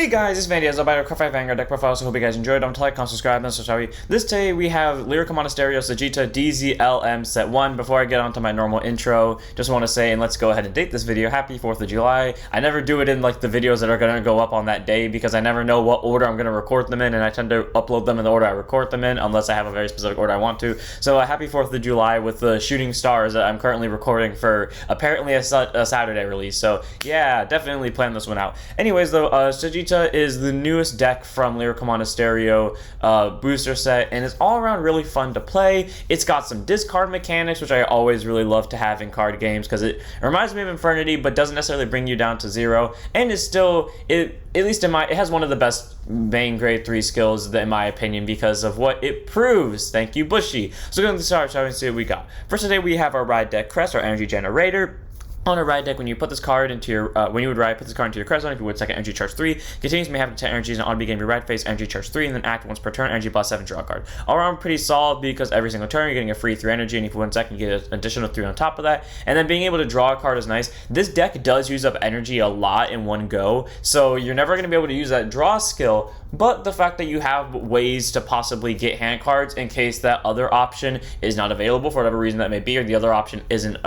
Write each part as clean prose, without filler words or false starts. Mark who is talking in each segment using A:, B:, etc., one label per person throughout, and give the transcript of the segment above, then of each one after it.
A: Hey guys, it's Maiden Allah, Craft Vanguard deck profile, so hope you guys enjoyed. Don't like, comment, subscribe, and sorry. This day we have Lyrical Monasterio, Sagitta, DZLM set 1. Before I get on to my normal intro, just want to say, and let's go ahead and date this video, happy 4th of July. I never do it in like the videos that are going to go up on that day because I never know what order I'm going to record them in, and I tend to upload them in the order I record them in unless I have a very specific order I want to. So happy 4th of July with the shooting stars that I'm currently recording for apparently a Saturday release. So yeah, definitely plan this one out. Anyways though, Sagitta is the newest deck from Lyrical Monasterio booster set, and it's all around really fun to play. It's got some discard mechanics, which I always really love to have in card games because it reminds me of Infernity, but doesn't necessarily bring you down to 0, and is still, at least in my, it has one of the best main grade 3 skills in my opinion because of what it proves. Thank you, Bushy. So we're going to start, shall we see what we got. First today we have our Ride Deck Crest, our energy generator. On a ride deck, when you put this card into your, put this card into your crest zone, if you would second energy charge 3, continues may have 10 energies and on begin your ride phase, energy charge 3, and then act once per turn, energy plus 7, draw a card. All around pretty solid because every single turn you're getting a free 3 energy, and if you 1 second you get an additional 3 on top of that, and then being able to draw a card is nice. This deck does use up energy a lot in one go, so you're never going to be able to use that draw skill, but the fact that you have ways to possibly get hand cards in case that other option is not available for whatever reason that may be, or the other option isn't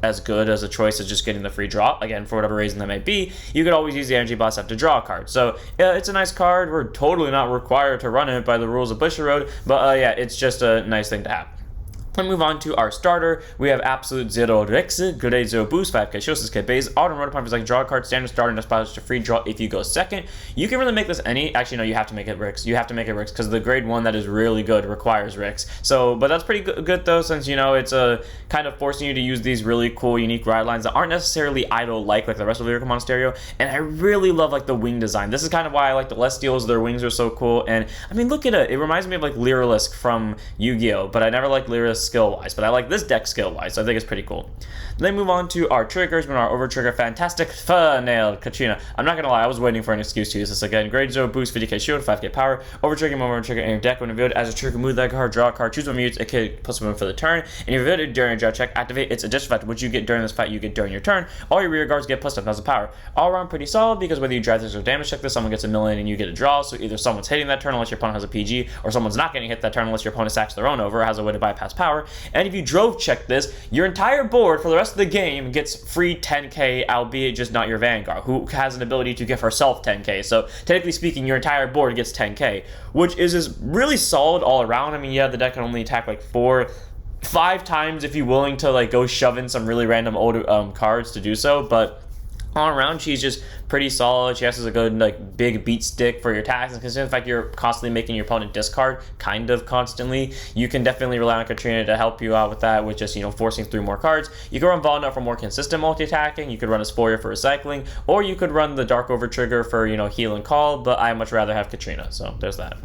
A: as good as a choice as just getting the free draw, again, for whatever reason that may be, you could always use the energy boss up to draw a card. So it's a nice card. We're totally not required to run it by the rules of Bushiroad, but yeah, it's just a nice thing to have. Let's move on to our starter. We have Absolute Zero Rex, Grade 0 Boost, 5k Shield, 6k Base, Autumn Road Upon for like draw a card, standard starter, and a free draw if you go second. You can really make this any, actually no, you have to make it Rix. You have to make it Rix because the grade 1 that is really good requires Rix. So, but that's pretty good though, since you know it's kind of forcing you to use these really cool, unique ride lines that aren't necessarily idle-like the rest of Lyrical Monasterio. And I really love like the wing design. This is kind of why I like the Lestials. Their wings are so cool. And I mean, look at it. It reminds me of like Lyrical from Yu-Gi-Oh, but I never liked Lyrical skill-wise, but I like this deck skill-wise, so I think it's pretty cool. Then move on to our triggers. When our over trigger, fantastic nailed Katrina. I'm not gonna lie, I was waiting for an excuse to use this again. Grade 0 boost, 50k shield, 5k power. Over trigger, over trigger in your deck. When revealed as a trigger, move that card, draw a card, choose one mute, it plus 1 for the turn. And if revealed it during a draw check, activate its additional effect, which you get during this fight, you get during your turn. All your rear guards get plus 10,000 power. All around pretty solid because whether you drive this or damage check this, someone gets a million and you get a draw. So either someone's hitting that turn unless your opponent has a PG, or someone's not getting hit that turn unless your opponent sacks their own over or has a way to bypass power. And if you drove check this, your entire board for the rest of the game gets free 10k, albeit just not your Vanguard, who has an ability to give herself 10k. So technically speaking, your entire board gets 10k, which is really solid all around. I mean, yeah, the deck can only attack like 5 times if you're willing to like go shove in some really random old cards to do so, but all around, she's just pretty solid. She has a good, like, big beat stick for your attacks. And considering the fact you're constantly making your opponent discard, kind of constantly, you can definitely rely on Katrina to help you out with that, with just, you know, forcing through more cards. You can run Volna for more consistent multi-attacking. You could run Asphoria for recycling, or you could run the Dark Over trigger for, you know, heal and call, but I much rather have Katrina, so there's that.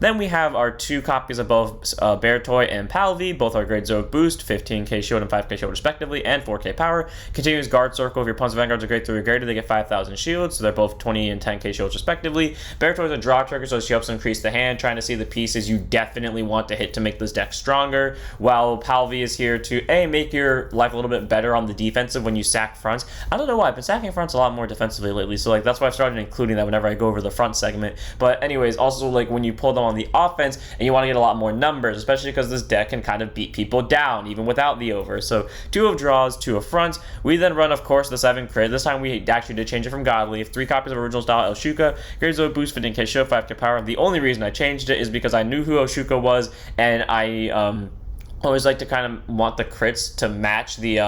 A: Then we have our 2 copies of both Bear Toy and Palvi. Both are grade 0 boost, 15k shield and 5k shield respectively, and 4k power. Continuous guard circle. If your opponent's Vanguards are grade 3 or greater, they get 5,000 shields, so they're both 20 and 10k shields respectively. Bear Toy is a draw trigger, so she helps increase the hand, trying to see the pieces you definitely want to hit to make this deck stronger, while Palvi is here to make your life a little bit better on the defensive when you sack fronts. I don't know why, I've been sacking fronts a lot more defensively lately, so like that's why I've started including that whenever I go over the front segment. But anyways, also like when you pull them on the offense and you want to get a lot more numbers, especially because this deck can kind of beat people down even without the over. So 2 of draws, 2 of fronts. We then run, of course, the 7 crit. This time we actually did change it from Godleaf. 3 copies of original style Elshuka, grade 0 boost, 15k shield, 5k power. The only reason I changed it is because I knew who Elshuka was, and I always like to kind of want the crits to match the,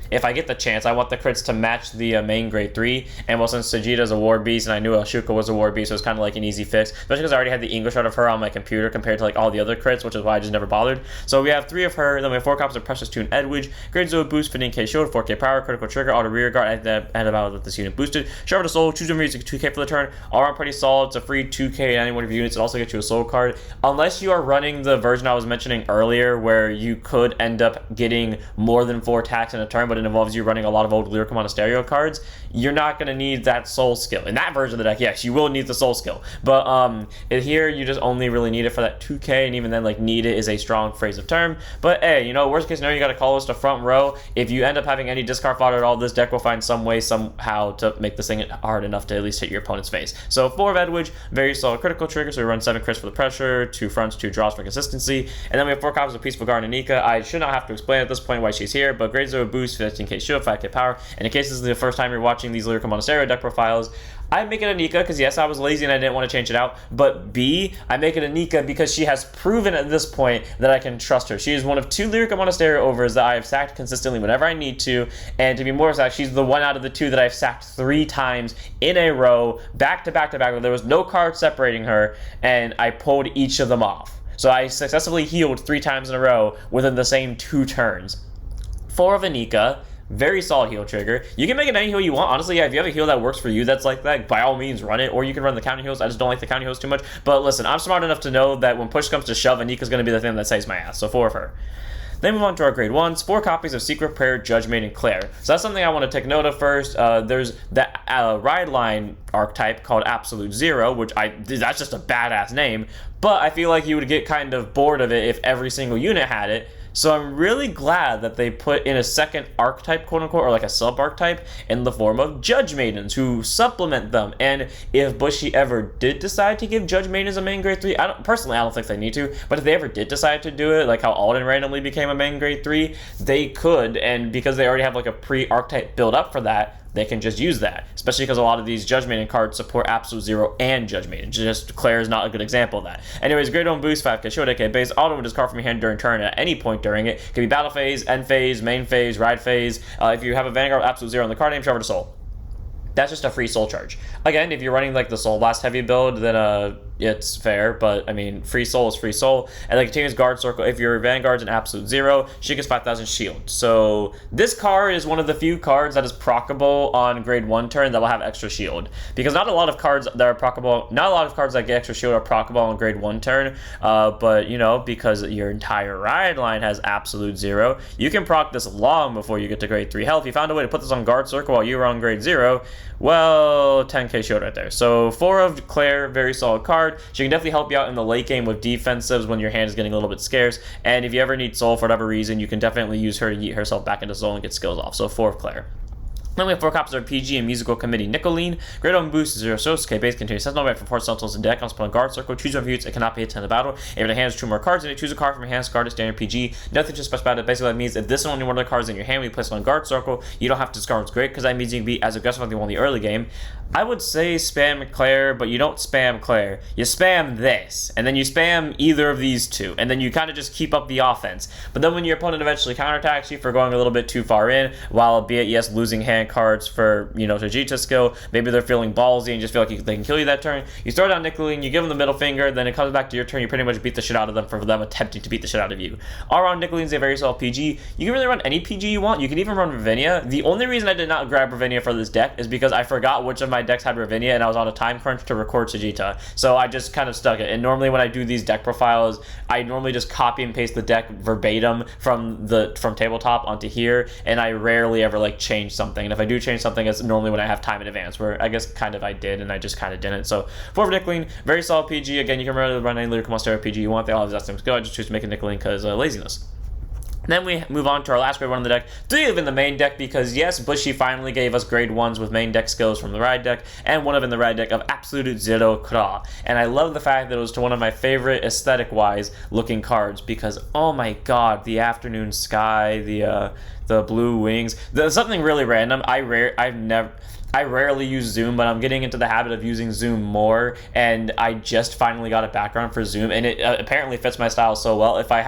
A: if I get the chance, I want the crits to match the main grade 3, and well, since Sagitta's a war beast, and I knew Elshuka was a war beast, so it was kind of like an easy fix, especially because I already had the English out of her on my computer compared to like all the other crits, which is why I just never bothered. So we have 3 of her, then we have 4 copies of Precious Tune Edwidge, grade 0 boost, 15k shield, 4k power, critical trigger, auto rear guard, and about with this unit boosted. Sharpen the Soul, choose a music, 2k for the turn, all around pretty solid. It's a free 2k in any one of your units. It also gets you a soul card, unless you are running the version I was mentioning earlier where you you could end up getting more than 4 attacks in a turn, but it involves you running a lot of old Lyrical Monasterio cards, you're not going to need that soul skill. In that version of the deck, yes, you will need the soul skill. But here, you just only really need it for that 2k, and even then, like, need it is a strong phrase of term. But hey, you know, worst case scenario, you got to call us to front row. If you end up having any discard fodder at all, this deck will find some way, somehow, to make this thing hard enough to at least hit your opponent's face. So 4 of Edwidge, very solid critical trigger, so we run 7 crits for the pressure, 2 fronts, 2 draws for consistency, and then we have 4 copies of Peaceful Guard and Nika. I should not have to explain at this point why she's here, but grade 0 boost, 15k shield, 5k power, and in case this is the first time you're watching these Lyrical Monasterio deck profiles, I make it a Nika because, yes, I was lazy and I didn't want to change it out, but B, I make it a Nika because she has proven at this point that I can trust her. She is one of 2 Lyrical Monasterio overs that I have sacked consistently whenever I need to, and to be more exact, she's the one out of the 2 that I've sacked 3 times in a row, back to back to back, where there was no card separating her, and I pulled each of them off. So I successfully healed 3 times in a row within the same 2 turns. 4 of Anika, very solid heal trigger. You can make it any heal you want. Honestly, yeah, if you have a heal that works for you that's like that, by all means run it, or you can run the counter heals. I just don't like the counter heals too much. But listen, I'm smart enough to know that when push comes to shove, Anika's going to be the thing that saves my ass. So 4 of her. Then move on to our grade 1s, 4 copies of Secret Prayer, Judgment, and Claire. So that's something I want to take note of first. There's that ride line archetype called Absolute Zero, which that's just a badass name, but I feel like you would get kind of bored of it if every single unit had it. So I'm really glad that they put in a second archetype, quote unquote, or like a sub-archetype in the form of Judge Maidens who supplement them. And if Bushy ever did decide to give Judge Maidens a main grade 3, personally, I don't think they need to, but if they ever did decide to do it, like how Alden randomly became a main grade 3, they could, and because they already have like a pre-archetype build up for that, they can just use that, especially because a lot of these Judge Maiden cards support Absolute Zero and Judge Maiden. Just Claire is not a good example of that. Anyways, grade 1 boost, 5k shield, 8k base, auto and discard from your hand during turn at any point during it. It can be battle phase, end phase, main phase, ride phase. If you have a Vanguard with Absolute Zero on the card name, Trevor to Soul. That's just a free soul charge. Again, if you're running like the Soul Blast heavy build, then it's fair, but I mean, free soul is free soul. And the continuous guard circle, if your Vanguard's an Absolute Zero, she gets 5,000 shield. So this card is one of the few cards that is proccable on grade 1 turn that will have extra shield. Because not a lot of cards that are proccable, not a lot of cards that get extra shield are proccable on grade 1 turn, but you know, because your entire ride line has Absolute Zero, you can proc this long before you get to grade 3. Hell, if you found a way to put this on guard circle while you were on grade 0, well, 10k shield right there. So 4 of Claire, very solid card. She can definitely help you out in the late game with defensives when your hand is getting a little bit scarce. And if you ever need soul for whatever reason, you can definitely use her to yeet herself back into soul and get skills off. So 4 of Claire. Then we have 4 copies of PG and Musical Committee Nicoline. Grade 1 boost, 0 souls, K base, continues sentinel right for 4 sentinels in deck. On spell guard circle, choose one of units, it cannot be hit in the battle. If your hand has 2 more cards in it, choose a card from your hand, discard it, standard PG. Nothing too special about it. Basically, that means if this is only one of the cards in your hand when you place it on guard circle, you don't have to discard. It's great because that means you can be as aggressive as you want in the early game. I would say spam Claire, but you don't spam Claire. You spam this, and then you spam either of these 2, and then you kind of just keep up the offense. But then when your opponent eventually counterattacks you for going a little bit too far in, while albeit, yes, losing hand cards for, you know, Sagitta skill, maybe they're feeling ballsy and just feel like they can kill you that turn, you start on Nicoline, you give them the middle finger, then it comes back to your turn, you pretty much beat the shit out of them for them attempting to beat the shit out of you. All around, Nicoline's a very solid PG. You can really run any PG you want. You can even run Ravinia. The only reason I did not grab Ravinia for this deck is because I forgot which of my decks had Ravinia, and I was on a time crunch to record Sagitta, so I just kind of stuck it. And normally when I do these deck profiles, I normally just copy and paste the deck verbatim from tabletop onto here, and I rarely ever like change something. And if I do change something, it's normally when I have time in advance, where I guess kind of I did, and I just kind of didn't. So 4 for Nicoline, very solid PG. Again, you can run any Lyrical Monasterio PG you want. They all have that same skill. I just choose to make a Nicoline because laziness. Then we move on to our last grade 1 on the deck, 3 of in the main deck, because yes, Bushy finally gave us grade 1s with main deck skills from the ride deck, and 1 of in the ride deck of Absolute Zero Kra. And I love the fact that it was to one of my favorite aesthetic-wise looking cards, because oh my god, the afternoon sky, the blue wings, there's something really random. I rarely use zoom, but I'm getting into the habit of using zoom more, and I just finally got a background for zoom, and it apparently fits my style so well. If I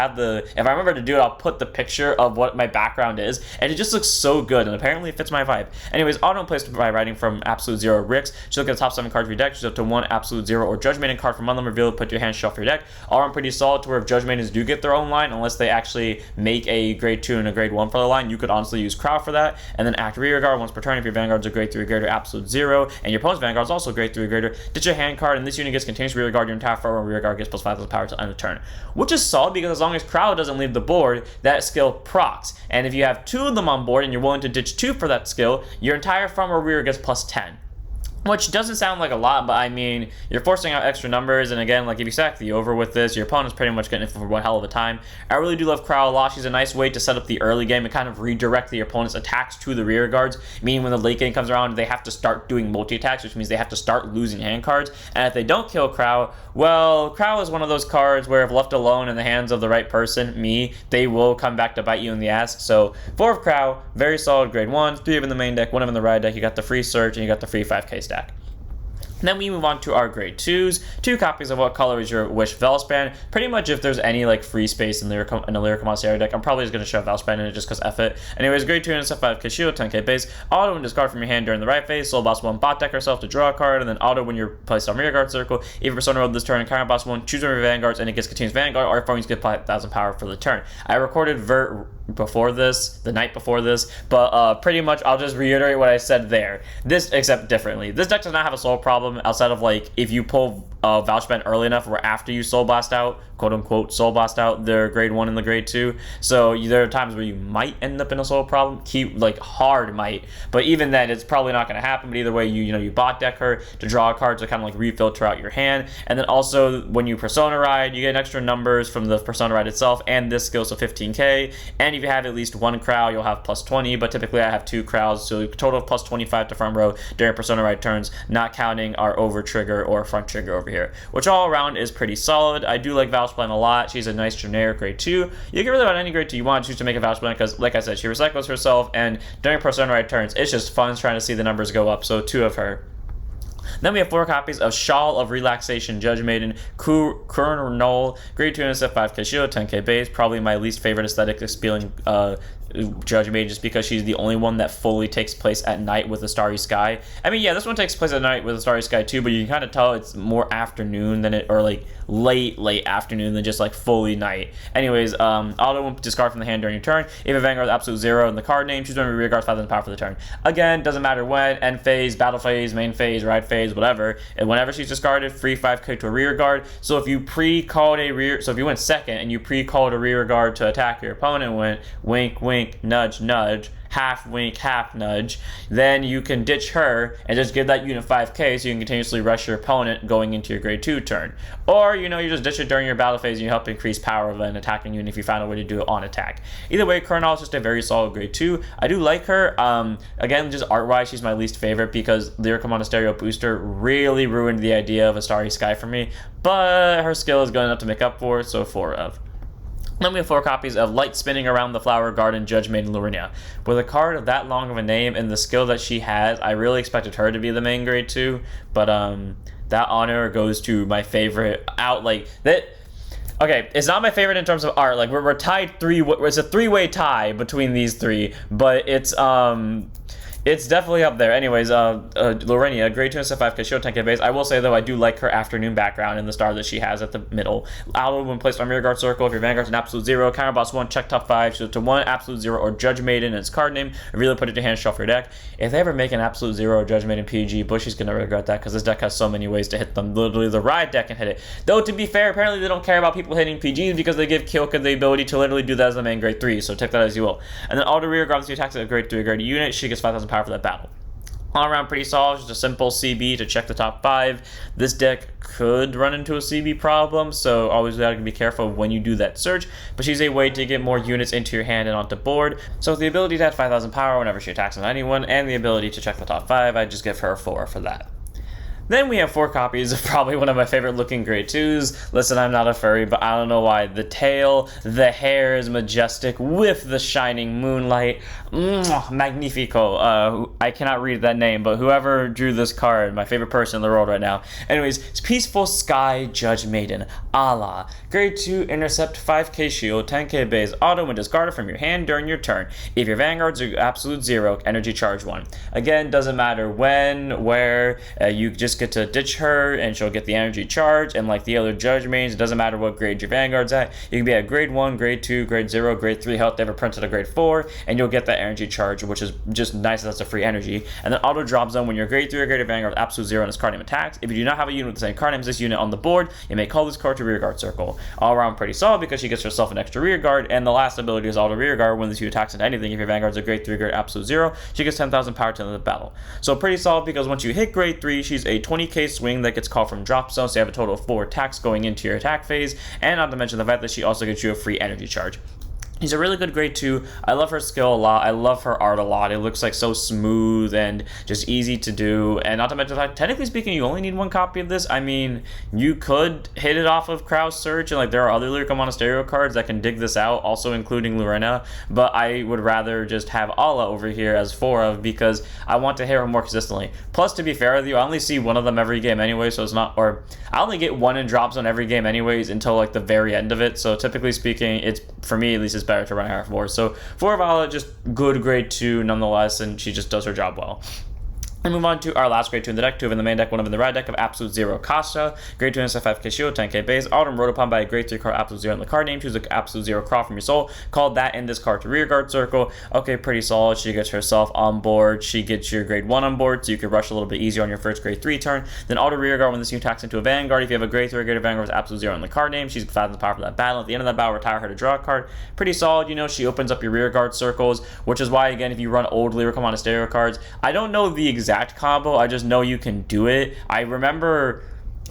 A: remember to do it, I'll put the picture of what my background is, and it just looks so good, and apparently it fits my vibe. Anyways, auto placed by writing from Absolute Zero Ricks. Just look at the top 7 cards of your deck, choose up to 1 Absolute Zero or Judge Maiden card from one of them, reveal, put your hand shuffle your deck. All around pretty solid to where if Judge Maidens do get their own line, unless they actually make a grade 2 and a grade 1 for the line, fine. You could honestly use Crow for that. And then act rearguard once per turn. If your Vanguard's a grade 3 or greater, absolute 0, and your opponent's Vanguard's also grade 3 or greater, ditch a hand card, and this unit gets continuous rearguard your entire front row. Rearguard gets plus 5,000 power to end the turn. Which is solid because as long as Crow doesn't leave the board, that skill procs. And if you have 2 of them on board and you're willing to ditch 2 for that skill, your entire front row rear gets plus 10. Which doesn't sound like a lot, but I mean, you're forcing out extra numbers, and again, like if you stack the over with this, your opponent's pretty much getting it for one hell of a time. I really do love Crow a lot. She's a nice way to set up the early game and kind of redirect the opponent's attacks to the rear guards, meaning when the late game comes around, they have to start doing multi-attacks, which means they have to start losing hand cards, and if they don't kill Crow, well, Crow is one of those cards where if left alone in the hands of the right person, me, they will come back to bite you in the ass. So 4 of Crow, very solid grade 1, 3 of in the main deck, 1 of in the ride deck, you got the free search, and you got the free 5k stack. Then we move on to our grade 2s. 2 copies of What Color Is Your Wish Velspan. Pretty much if there's any like free space in a Lyrical Monasterio deck, I'm probably just going to shove Velspan in it just because F it. Anyways, grade 2 and set 5k shield, 10k base. Auto when discard from your hand during the right phase. Soul Boss 1 bot deck herself to draw a card, and then auto when you're placed on rearguard circle. If your Persona rolled this turn and Counter Boss 1, choose one of your Vanguards and it gets continuous Vanguard, or if you get 5,000 power for the turn. I recorded Vert before this, the night before this, but pretty much I'll just reiterate what I said there. This, except differently. This deck does not have a soul problem outside of like if you pull Velspan early enough where after you Soul Blast out, quote unquote Soul Blast out their grade 1 and the grade 2. So there are times where you might end up in a soul problem, hard might, but even then it's probably not going to happen. But either way, you bot deck her to draw a card to kind of like refilter out your hand. And then also when you Persona Ride, you get extra numbers from the Persona Ride itself and this skill, so 15k. And if you have at least 1 Crow, you'll have plus 20, but typically I have 2 Crows, so total of plus 25 to front row during Persona Ride turns, not counting our over trigger or front trigger over here, which all around is pretty solid. I do like Velspan a lot. She's a nice generic grade 2. You can really about any grade 2 you want to choose to make a Velspan because, like I said, she recycles herself, and during Persona Ride turns, it's just fun trying to see the numbers go up, so 2 of her. Then we have 4 copies of Shawl of Relaxation, Judge Maiden, Kernol, grade 2 and set 5k shield, 10k base. Probably my least favorite aesthetic is feeling Judge Maiden just because she's the only one that fully takes place at night with a starry sky. I mean, yeah, this one takes place at night with a starry sky too, but you can kind of tell it's more afternoon than it, or like late afternoon than just like fully night. Anyways, auto discard from the hand during your turn. If a Vanguard absolute 0 in the card name, choose one of your rear guards 5,000 power for the turn. Again, doesn't matter when, end phase, battle phase, main phase, ride phase, whatever. And whenever she's discarded, free 5k to a rear guard. So if you pre-called a rear, so if you went second and you pre-called a rear guard to attack your opponent, went wink, wink, nudge, nudge, half wink, half nudge, then you can ditch her and just give that unit 5k so you can continuously rush your opponent going into your grade 2 turn. Or, you just ditch it during your battle phase and you help increase power of an attacking unit if you find a way to do it on attack. Either way, Kernol is just a very solid grade 2. I do like her. Again, just art-wise, she's my least favorite because Lyrical Monasterio Booster really ruined the idea of a Starry Sky for me, but her skill is good enough to make up for it, so 4 of. Then we have 4 copies of Light Spinning Around the Flower Garden, Judge Maiden Lyrical. With a card of that long of a name and the skill that she has, I really expected her to be the main grade 2, but that honor goes to my favorite Okay, it's not my favorite in terms of art. Like we're tied it's a 3-way tie between these 3, but it's definitely up there. Anyways, Lorenia, grade 2 and set 5k shield, 10k base. I will say, though, I do like her afternoon background and the star that she has at the middle. Auto when placed on rear guard circle. If your Vanguard's an absolute 0, counter boss 1, check top 5, shield to 1, absolute 0, or Judge Maiden in its card name. Really put it to hand, shuffle your deck. If they ever make an absolute 0 or Judge Maiden PG, Bushy's going to regret that because this deck has so many ways to hit them. Literally, the ride deck can hit it. Though, to be fair, apparently they don't care about people hitting PGs because they give Kyoka the ability to literally do that as the main grade 3, so take that as you will. And then auto rear guard, if she attacks at a grade 3 or grade unit, she gets 5,000 power for that battle. All around pretty solid, just a simple CB to check the top 5. This deck could run into a CB problem, so always gotta be careful when you do that search, but she's a way to get more units into your hand and onto board. So with the ability to add 5,000 power whenever she attacks on anyone, and the ability to check the top 5, I just give her a 4 for that. Then we have 4 copies of probably one of my favorite looking grade 2s. Listen, I'm not a furry, but I don't know why. The tail, the hair is majestic with the shining moonlight. Magnifico. I cannot read that name, but whoever drew this card, my favorite person in the world right now. Anyways, it's Peaceful Sky Judge Maiden Allah. Grade 2, intercept, 5k shield, 10k base, auto when discarded from your hand during your turn. If your Vanguards are absolute 0, energy charge 1. Again, doesn't matter when, where, you just just get to ditch her, and she'll get the energy charge. And like the other judge mains, it doesn't matter what grade your Vanguard's at. You can be at grade 1, grade 2, grade 0, grade 3 health, never printed a grade 4, and you'll get that energy charge, which is just nice. That's a free energy. And then auto drop zone when you're grade 3 or grade Vanguard with absolute 0 on its card name attacks. If you do not have a unit with the same card name as this unit on the board, you may call this card to rear guard circle. All around pretty solid because she gets herself an extra rear guard, and the last ability is auto rear guard when this unit attacks into anything. If your Vanguard's a grade 3 grade absolute 0, she gets 10,000 power to the end of the battle. So pretty solid because once you hit grade 3, she's a 20k swing that gets called from drop zone, so you have a total of 4 attacks going into your attack phase, and not to mention the fact that she also gets you a free energy charge. He's a really good grade 2. I love her skill a lot. I love her art a lot. It looks like so smooth and just easy to do. And not to mention the fact, technically speaking, you only need 1 copy of this. I mean, you could hit it off of Krau's Search, and like there are other Lyrical Monasterio cards that can dig this out, also including Lorena. But I would rather just have Allah over here as 4 of, because I want to hit her more consistently. Plus, to be fair with you, I only see 1 of them every game anyway, so it's not, or I only get 1 in drop zone every game anyways until like the very end of it. So typically speaking, it's, for me at least, it's better to run her 4. So 4 of Allah, just good grade 2 nonetheless, and she just does her job well. And move on to our last grade 2 in the deck, 2 of in the main deck, 1 of in the right deck of absolute 0 Kasha. Grade 2 inside 5k shield, 10k base. Autumn wrote upon by a grade 3 card absolute 0 in the card name. Choose the absolute 0 crawl from your soul. Called that in this card to rear guard circle. Okay, pretty solid. She gets herself on board. She gets your grade 1 on board, so you can rush a little bit easier on your first grade 3 turn. Then auto rear guard when this unit attacks into a Vanguard. If you have a grade 3 or grade Vanguard with absolute 0 in the card name, she's 5 the power for that battle. At the end of that battle, retire her to draw a card. Pretty solid, you know, she opens up your rear guard circles, which is why, again, if you run old Lyrical Monasterio cards, I don't know the exact combo, I just know you can do it. I remember,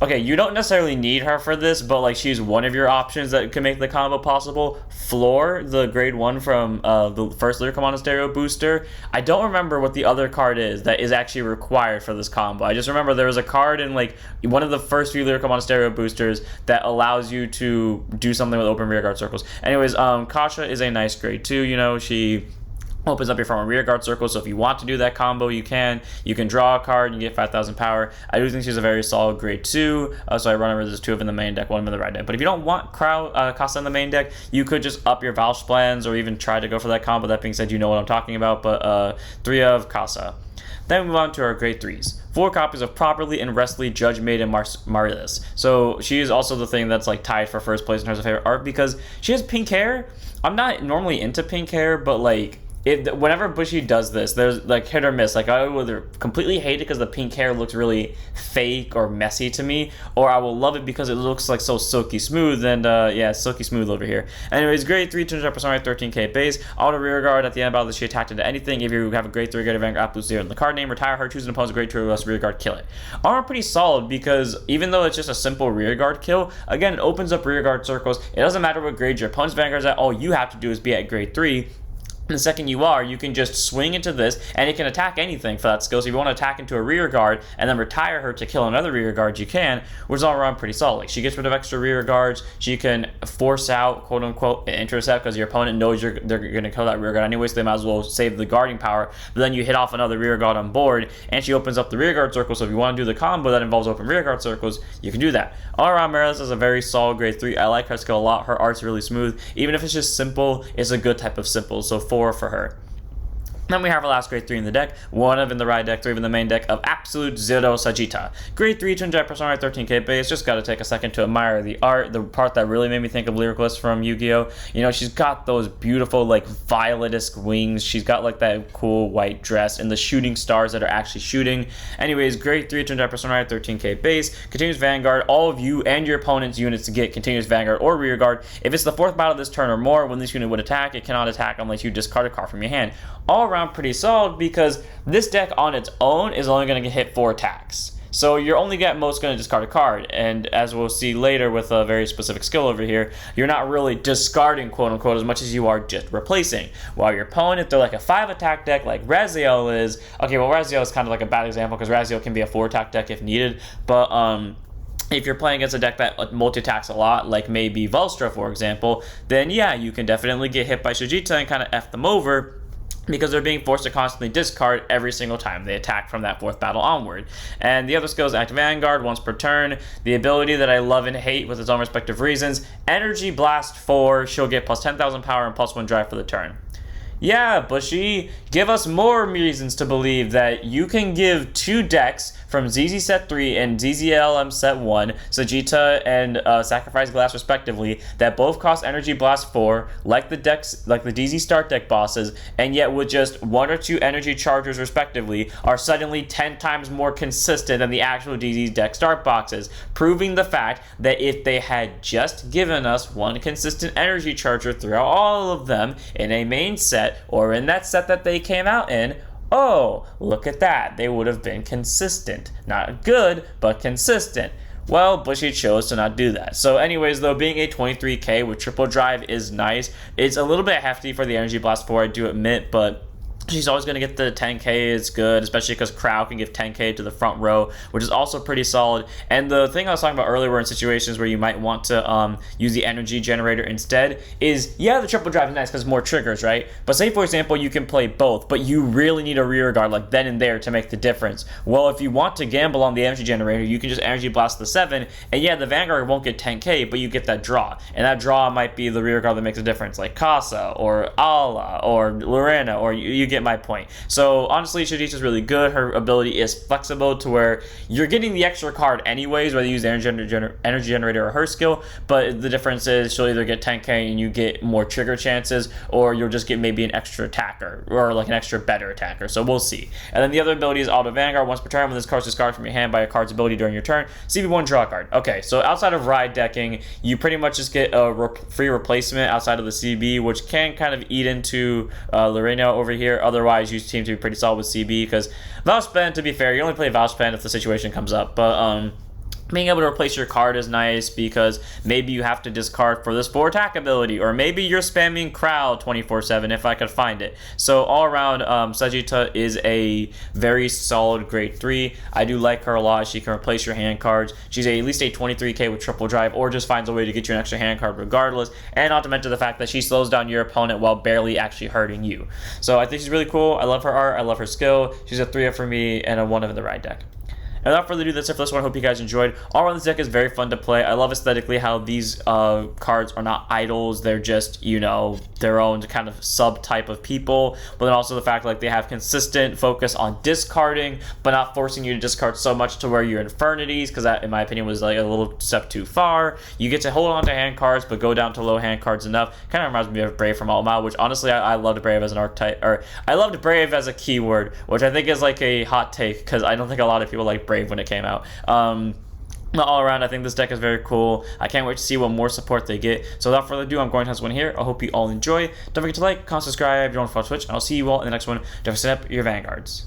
A: okay, you don't necessarily need her for this, but like she's one of your options that can make the combo possible. Floor, the grade 1 from the first Lyrical Monasterio booster. I don't remember what the other card is that is actually required for this combo. I just remember there was a card in like one of the first few Lyrical Monasterio boosters that allows you to do something with open rear guard circles. Anyways, Kasha is a nice grade 2, you know, she opens up your front and rear guard circle, so if you want to do that combo, you can. You can draw a card and you get 5,000 power. I do think she's a very solid grade 2, so I run over this 2 of in the main deck, 1 of in the right deck. But if you don't want Kasha in the main deck, you could just up your Velspan or even try to go for that combo. That being said, you know what I'm talking about, but 3 of Kasha. Then we move on to our grade 3s. 4 copies of Properly and Restly Judge Maiden Marus. So she is also the thing that's like tied for first place in terms of favorite art because she has pink hair. I'm not normally into pink hair, but like whenever Bushy does this, there's like hit or miss. Like I will either completely hate it because the pink hair looks really fake or messy to me, or I will love it because it looks like so silky smooth. And yeah, silky smooth over here. Anyways, grade 3, 200%, 13k base. Auto rear guard at the end of battle, she attacked into anything. If you have a grade 3 grade Vanguard absolute 0 in the card name, retire her, choose an opponent's grade 2 or less rear guard, kill it. Armor pretty solid because even though it's just a simple rear guard kill, again, it opens up rear guard circles. It doesn't matter what grade your opponent's Vanguard's at. All you have to do is be at grade 3. And the second you are, you can just swing into this, and it can attack anything for that skill. So if you want to attack into a rear guard and then retire her to kill another rear guard, you can, which is all around pretty solid. Like, she gets rid of extra rear guards. She can force out, quote unquote, intercept because your opponent knows they're going to kill that rear guard anyway, so they might as well save the guarding power. But then you hit off another rear guard on board, and she opens up the rear guard circle. So if you want to do the combo that involves open rear guard circles, you can do that. All around, Marus is a very solid grade 3. I like her skill a lot. Her art's really smooth. Even if it's just simple, it's a good type of simple. So 4 for her. Then we have our last grade 3 in the deck, 1 of in the right deck, 3 of in the main deck of absolute 0 Sagitta. Grade 3, 200% 13k base. Just got to take a second to admire the art. The part that really made me think of Lyricalist from Yu-Gi-Oh! You know, she's got those beautiful, like, violet-esque wings. She's got, like, that cool white dress and the shooting stars that are actually shooting. Anyways, grade 3, 200% 13k base. Continuous Vanguard. All of you and your opponent's units to get continuous Vanguard or rear guard. If it's the 4th battle this turn or more, when this unit would attack, it cannot attack unless you discard a card from your hand. All around pretty solid because this deck on its own is only going to get hit 4 attacks. So you're only at most going to discard a card, and as we'll see later with a very specific skill over here, you're not really discarding, quote unquote, as much as you are just replacing. While your opponent, they're like a 5 attack deck like Raziel is. Okay, well Raziel is kind of like a bad example because Raziel can be a 4 attack deck if needed, but if you're playing against a deck that multi-attacks a lot, like maybe Velstra, for example, then yeah, you can definitely get hit by Sagitta and kind of F them over, because they're being forced to constantly discard every single time they attack from that 4th battle onward. And the other skill is Active Vanguard once per turn. The ability that I love and hate with its own respective reasons. Energy Blast 4, she'll get plus 10,000 power and plus 1 drive for the turn. Yeah, Bushy, give us more reasons to believe that you can give 2 decks from ZZ Set 3 and DZLM Set 1, Sagitta and Sacrifice Glass respectively, that both cost Energy Blast 4, like the DZ Start deck bosses, and yet with just 1 or 2 Energy Chargers respectively, are suddenly 10 times more consistent than the actual DZ deck start boxes, proving the fact that if they had just given us 1 consistent Energy Charger throughout all of them in a main set, or in that set that they came out in, oh, look at that, they would have been consistent. Not good, but consistent. Well, Bushy chose to not do that. So anyways, though, being a 23k with triple drive is nice. It's a little bit hefty for the Energy Blast 4, I do admit, but she's always going to get the 10k. It's good, especially because Crow can give 10k to the front row, which is also pretty solid. And the thing I was talking about earlier, were in situations where you might want to use the energy generator instead, is, yeah, the triple drive is nice because more triggers, right? But say, for example, you can play both, but you really need a rear guard like then and there to make the difference. Well, if you want to gamble on the energy generator, you can just energy blast the 7, and yeah, the Vanguard won't get 10k, but you get that draw. And that draw might be the rear guard that makes a difference, like Kasha, or Allah, or Lorena, or you get my point. So honestly, Sagitta's really good. Her ability is flexible to where you're getting the extra card anyways, whether you use the energy generator or her skill, but the difference is she'll either get 10k and you get more trigger chances, or you'll just get maybe an extra attacker, or like an extra better attacker. So we'll see. And then the other ability is Auto Vanguard. Once per turn, when this card's discarded from your hand by a card's ability during your turn, CB1 draw a card. Okay, so outside of ride decking, you pretty much just get a free replacement outside of the CB, which can kind of eat into Lorena over here. Otherwise, you seem to be pretty solid with CB, because Velspan, to be fair, you only play Velspan if the situation comes up, but being able to replace your card is nice because maybe you have to discard for this 4 attack ability, or maybe you're spamming Crowd 24/7 if I could find it. So all around, Sagitta is a very solid grade 3. I do like her a lot. She can replace your hand cards. She's at least a 23k with triple drive, or just finds a way to get you an extra hand card regardless, and not to mention the fact that she slows down your opponent while barely actually hurting you. So I think she's really cool. I love her art. I love her skill. She's a 3-up for me and a 1-up in the ride deck. And without further ado, that's it for this one. I hope you guys enjoyed. All around, this deck is very fun to play. I love aesthetically how these cards are not idols. They're just, you know, their own kind of sub-type of people. But then also the fact like they have consistent focus on discarding, but not forcing you to discard so much to where you're infirmities, because that, in my opinion, was like a little step too far. You get to hold on to hand cards, but go down to low hand cards enough. Kind of reminds me of Brave from All, which honestly, I loved Brave as an archetype, or I loved Brave as a keyword, which I think is like a hot take, because I don't think a lot of people like Brave when it came out. All around, I think this deck is very cool. I can't wait to see what more support they get. So without further ado, I'm going to have this one here. I hope you all enjoy. Don't forget to like, comment, subscribe if you want to follow Twitch, and I'll see you all in the next one. Don't forget to set up your Vanguards.